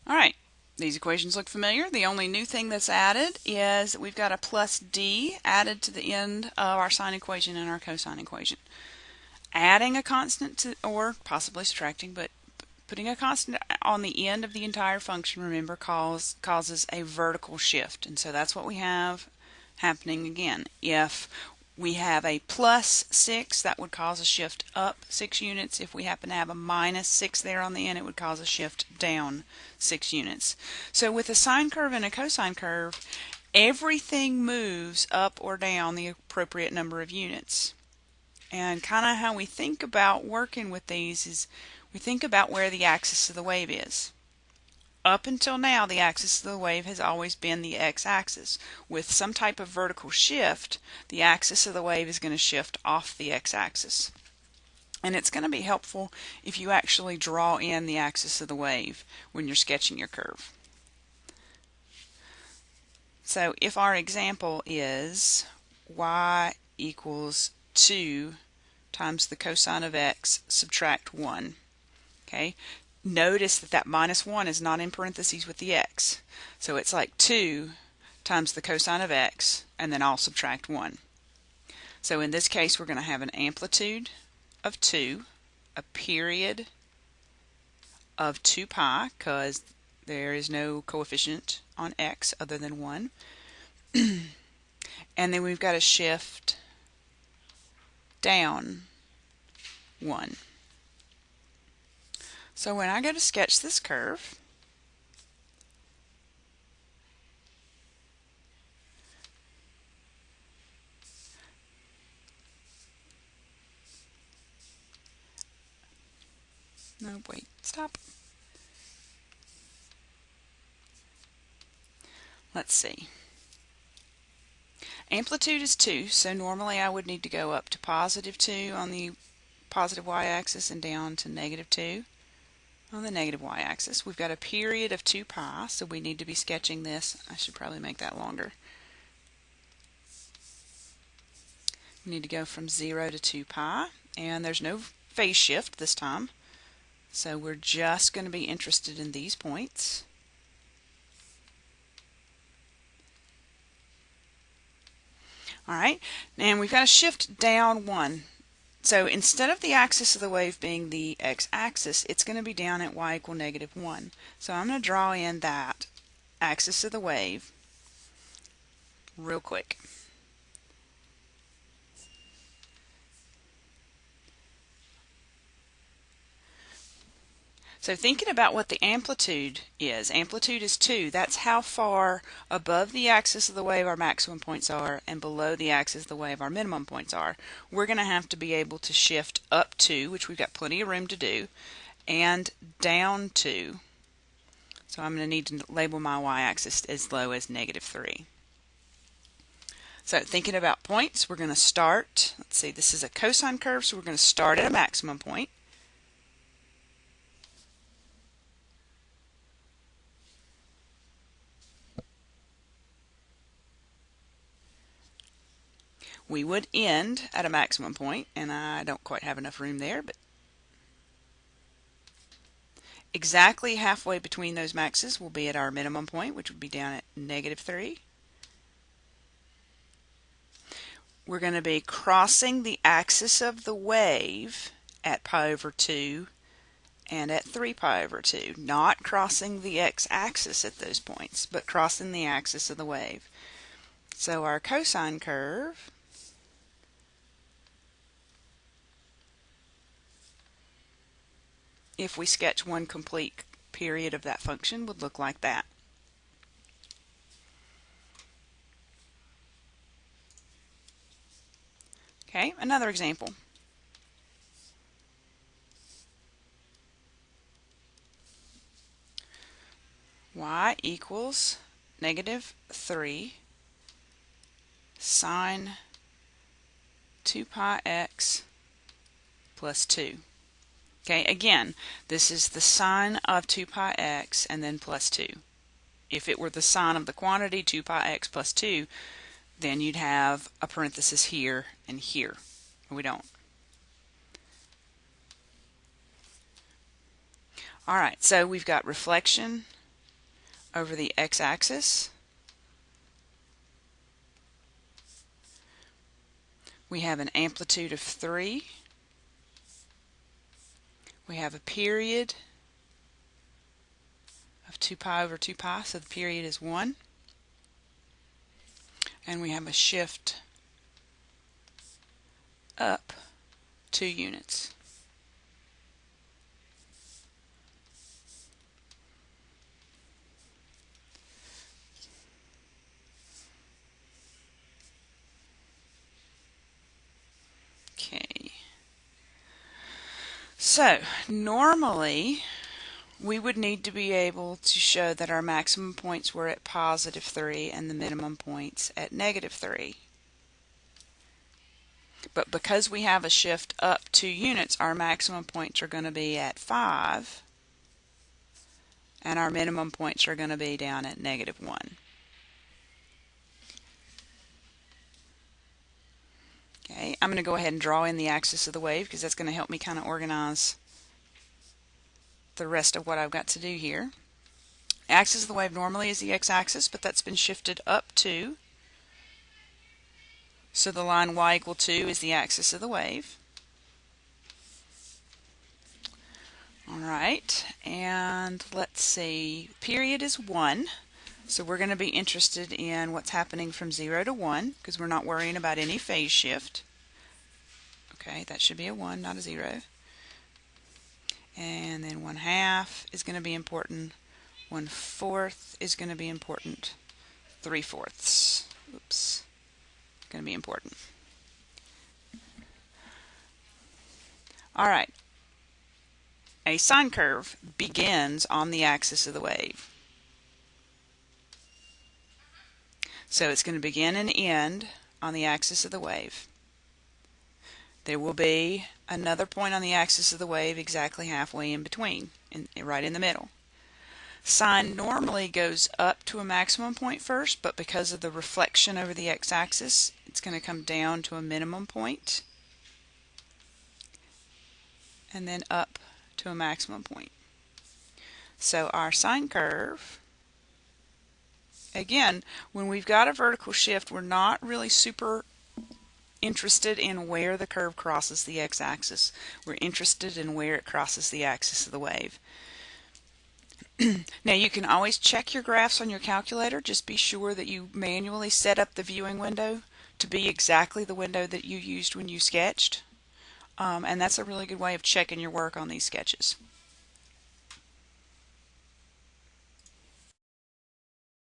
All right, these equations look familiar. The only new thing that's added is we've got a plus d added to the end of our sine equation and our cosine equation. Adding a constant to, or possibly subtracting, but putting a constant on the end of the entire function, remember, causes a vertical shift. And so that's what we have happening again. If we have a plus 6, that would cause a shift up 6 units. If we happen to have a minus 6 there on the end, it would cause a shift down 6 units. So with a sine curve and a cosine curve, everything moves up or down the appropriate number of units. And kind of how we think about working with these is we think about where the axis of the wave is. Up until now, the axis of the wave has always been the x-axis. With some type of vertical shift, the axis of the wave is going to shift off the x-axis. And it's going to be helpful if you actually draw in the axis of the wave when you're sketching your curve. So if our example is y equals 2 times the cosine of x subtract 1, okay? Notice that that minus 1 is not in parentheses with the x. So it's like 2 times the cosine of x, and then I'll subtract 1. So in this case, we're going to have an amplitude of 2, a period of 2 pi, because there is no coefficient on x other than 1. And then we've got a shift down 1. So when I go to sketch this curve, no, wait, stop. Let's see. Amplitude is 2, so normally I would need to go up to positive 2 on the positive y-axis and down to negative 2 on the negative y-axis. We've got a period of 2 pi, so we need to be sketching this. I should probably make that longer. We need to go from 0 to 2 pi, and there's no phase shift this time, so we're just going to be interested in these points. All right, and we've got a shift down 1. So instead of the axis of the wave being the x-axis, it's going to be down at y equal negative 1. So I'm going to draw in that axis of the wave real quick. So thinking about what the amplitude is 2. That's how far above the axis of the wave our maximum points are and below the axis of the wave our minimum points are. We're going to have to be able to shift up 2, which we've got plenty of room to do, and down 2. So I'm going to need to label my y-axis as low as negative 3. So thinking about points, we're going to start, let's see, this is a cosine curve, so we're going to start at a maximum point. We would end at a maximum point, and I don't quite have enough room there, but exactly halfway between those maxes will be at our minimum point, which would be down at negative 3. We're going to be crossing the axis of the wave at pi over 2 and at 3 pi over 2, not crossing the x-axis at those points, but crossing the axis of the wave. So our cosine curve if we sketch one complete period of that function would look like that. Okay, another example. Y equals negative 3 sine 2 pi x plus 2. Okay, again, this is the sine of 2 pi x and then plus 2. If it were the sine of the quantity 2 pi x plus 2, then you'd have a parenthesis here and here. We don't. All right, so we've got reflection over the x-axis. We have an amplitude of 3. We have a period of 2 pi over 2 pi, so the period is 1. And we have a shift up 2 units. Okay. So normally we would need to be able to show that our maximum points were at positive 3 and the minimum points at negative 3. But because we have a shift up 2 units, our maximum points are going to be at 5 and our minimum points are going to be down at negative 1. Okay, I'm going to go ahead and draw in the axis of the wave because that's going to help me kind of organize the rest of what I've got to do here. Axis of the wave normally is the x-axis, but that's been shifted up 2. So the line y equal 2 is the axis of the wave. Alright, and let's see, period is 1. So we're going to be interested in what's happening from 0 to 1 because we're not worrying about any phase shift. Okay, that should be a 1, not a 0. And then 1/2 is going to be important. 1/4 is going to be important. 3/4, oops, going to be important. All right, a sine curve begins on the axis of the wave. So it's going to begin and end on the axis of the wave. There will be another point on the axis of the wave exactly halfway in between, right in the middle. Sine normally goes up to a maximum point first, but because of the reflection over the x-axis, it's going to come down to a minimum point and then up to a maximum point. So our sine curve, again, when we've got a vertical shift, we're not really super interested in where the curve crosses the x-axis. We're interested in where it crosses the axis of the wave. Now you can always check your graphs on your calculator. Just be sure that you manually set up the viewing window to be exactly the window that you used when you sketched. And that's a really good way of checking your work on these sketches.